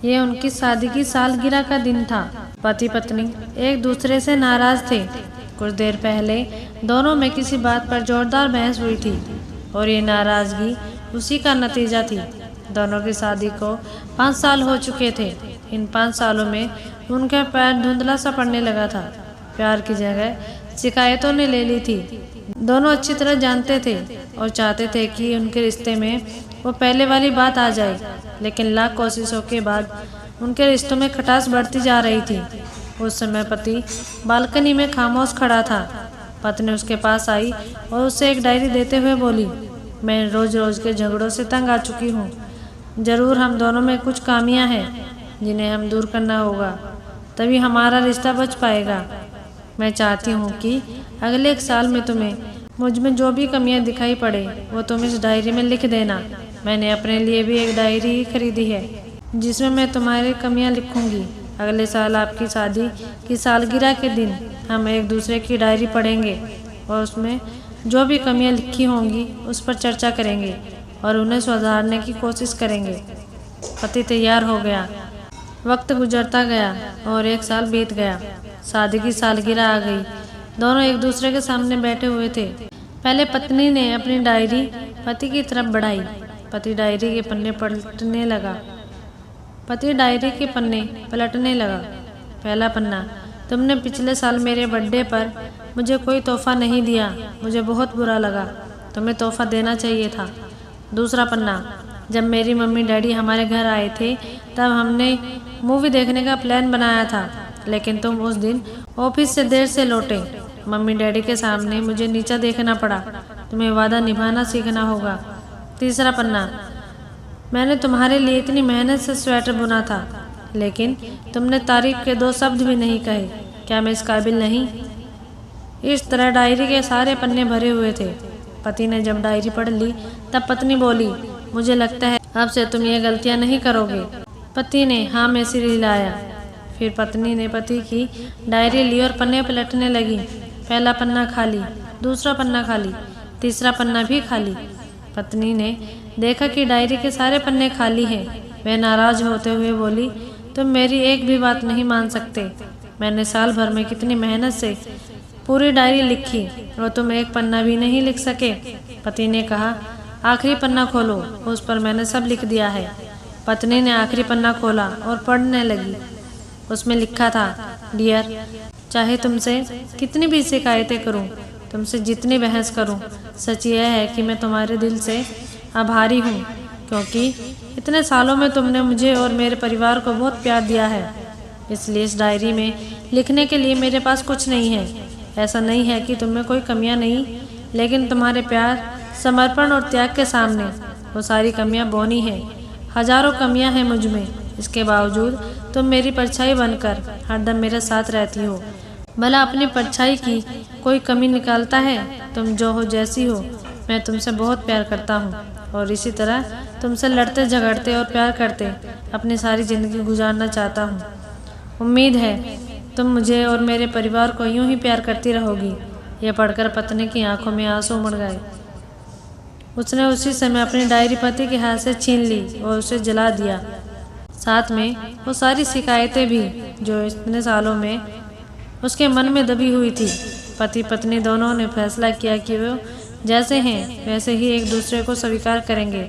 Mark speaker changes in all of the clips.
Speaker 1: ये उनकी शादी की सालगिरह का दिन था। पति पत्नी एक दूसरे से नाराज थे। कुछ देर पहले दोनों में किसी बात पर जोरदार बहस हुई थी और ये नाराजगी उसी का नतीजा थी। दोनों की शादी को 5 साल हो चुके थे। इन 5 सालों में उनका प्यार धुंधला सा पड़ने लगा था। प्यार की जगह शिकायतों ने ले ली थी। दोनों अच्छी तरह जानते थे और चाहते थे कि उनके रिश्ते में वो पहले वाली बात आ जाए, लेकिन लाख कोशिशों के बाद उनके रिश्तों में खटास बढ़ती जा रही थी। उस समय पति बालकनी में खामोश खड़ा था। पत्नी उसके पास आई और उसे एक डायरी देते हुए बोली, मैं रोज रोज के झगड़ों से तंग आ चुकी हूँ। जरूर हम दोनों में कुछ खामियां हैं जिन्हें हम दूर करना होगा, तभी हमारा रिश्ता बच पाएगा। मैं चाहती हूँ कि अगले 1 साल में तुम्हें मुझ में जो भी कमियां दिखाई पड़े वो तुम इस डायरी में लिख देना। मैंने अपने लिए भी एक डायरी ही खरीदी है जिसमें मैं तुम्हारी कमियां लिखूंगी। अगले साल आपकी शादी की सालगिरह के दिन हम एक दूसरे की डायरी पढ़ेंगे और उसमें जो भी कमियां लिखी होंगी उस पर चर्चा करेंगे और उन्हें सुधारने की कोशिश करेंगे। पति तैयार हो गया। वक्त गुजरता गया और 1 साल बीत गया। शादी की सालगिरह आ गई। दोनों एक दूसरे के सामने बैठे हुए थे। पहले पत्नी ने अपनी डायरी पति की तरफ बढ़ाई। पति डायरी के पन्ने पलटने लगा। पहला पन्ना, तुमने पिछले साल मेरे बर्थडे पर मुझे कोई तोहफा नहीं दिया। मुझे बहुत बुरा लगा। तुम्हें तोहफा देना चाहिए था। दूसरा पन्ना, जब मेरी मम्मी डैडी हमारे घर आए थे तब हमने मूवी देखने का प्लान बनाया था, लेकिन तुम उस दिन ऑफिस से देर से लौटे। मम्मी डैडी के सामने मुझे नीचा देखना पड़ा। तुम्हें वादा निभाना सीखना होगा। तीसरा पन्ना, मैंने तुम्हारे लिए इतनी मेहनत से स्वेटर बुना था, लेकिन तुमने तारीफ के 2 शब्द भी नहीं कहे। क्या मैं इस काबिल नहीं? इस तरह डायरी के सारे पन्ने भरे हुए थे। पति ने जब डायरी पढ़ ली तब पत्नी बोली, मुझे लगता है अब से तुम ये गलतियां नहीं करोगे। पति ने हाँ में सिर हिलाया। फिर पत्नी ने पति की डायरी ली और पन्ने पलटने लगी। पहला पन्ना खाली, दूसरा पन्ना खाली, तीसरा पन्ना भी खाली। पत्नी ने देखा कि डायरी के सारे पन्ने खाली हैं। वह नाराज होते हुए बोली, तुम मेरी एक भी बात नहीं मान सकते। मैंने साल भर में कितनी मेहनत से पूरी डायरी लिखी और तुम एक पन्ना भी नहीं लिख सके। पति ने कहा, आखिरी पन्ना खोलो, उस पर मैंने सब लिख दिया है। पत्नी ने आखिरी पन्ना खोला और पढ़ने लगी। उसमें लिखा था, डियर, चाहे तुमसे कितनी भी शिकायतें करूं, तुमसे जितनी बहस करूं, सच यह है कि मैं तुम्हारे दिल से आभारी हूं, क्योंकि इतने सालों में तुमने मुझे और मेरे परिवार को बहुत प्यार दिया है। इसलिए इस डायरी में लिखने के लिए मेरे पास कुछ नहीं है। ऐसा नहीं है कि तुम में कोई कमियां नहीं, लेकिन तुम्हारे प्यार, समर्पण और त्याग के सामने वो सारी कमियां बौनी हैं। हजारों कमियां हैं मुझ में, इसके बावजूद तुम मेरी परछाई बनकर हरदम मेरे साथ रहती हो। भला अपनी परछाई की कोई कमी निकालता है? तुम जो हो, जैसी हो, मैं तुमसे बहुत प्यार करता हूँ और इसी तरह तुमसे लड़ते झगड़ते और प्यार करते अपनी सारी ज़िंदगी गुजारना चाहता हूँ। उम्मीद है तुम मुझे और मेरे परिवार को यूं ही प्यार करती रहोगी। यह पढ़कर पत्नी की आंखों में आंसू उमड़ गए। उसने उसी समय अपनी डायरी पति के हाथ से छीन ली और उसे जला दिया। साथ में वो सारी शिकायतें भी जो इतने सालों में उसके मन में दबी हुई थी। पति पत्नी दोनों ने फैसला किया कि वो जैसे हैं वैसे ही एक दूसरे को स्वीकार करेंगे,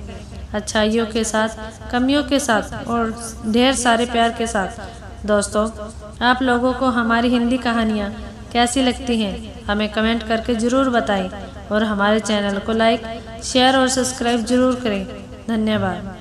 Speaker 1: अच्छाइयों के साथ, कमियों के साथ और ढेर सारे प्यार के साथ। दोस्तों, आप लोगों को हमारी हिंदी कहानियाँ कैसी लगती हैं हमें कमेंट करके ज़रूर बताएं और हमारे चैनल को लाइक, शेयर और सब्सक्राइब ज़रूर करें। धन्यवाद।